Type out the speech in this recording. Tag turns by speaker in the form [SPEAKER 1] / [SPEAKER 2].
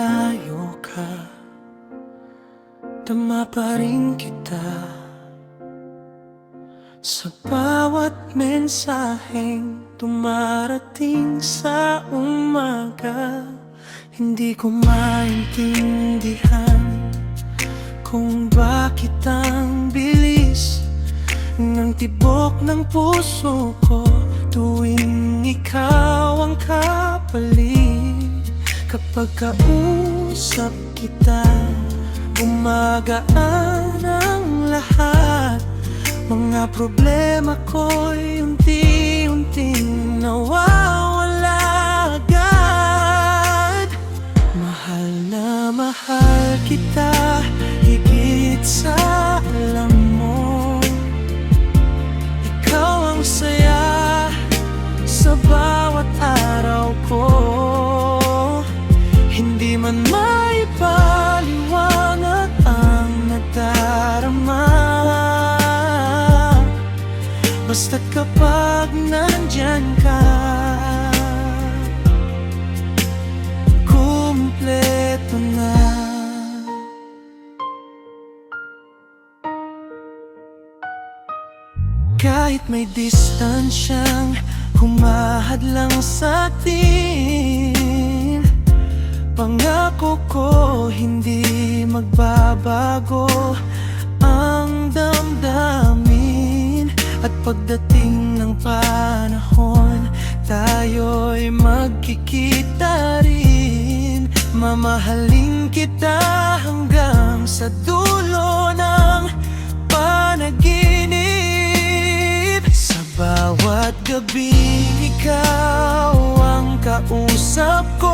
[SPEAKER 1] malayo ka, dama pa rin kita sa bawat mensaheng dumarating sa umaga. Hindi ko maintindihan kung bakit ang bilis ng tibok ng puso ko tuwing ikaw ang kapalit. Kapag kausap kita, gumagaan ang lahat. Mga problema ko'y unti-unting nawawala agad. Mahal na mahal kita, higit sa alam mo. Ikaw ang saya sa bawat araw ko. Hindi man maipaliwanag ang nadarama, basta't kapag nandyan ka, kumpleto na. Kahit may distansyang humahadlang sa atin, pangako ko hindi magbabago ang damdamin. At pagdating ng panahon, tayo'y magkikita rin. Mamahalin kita hanggang sa dulo ng panaginip. Sa bawat gabi, ikaw ang kausap ko.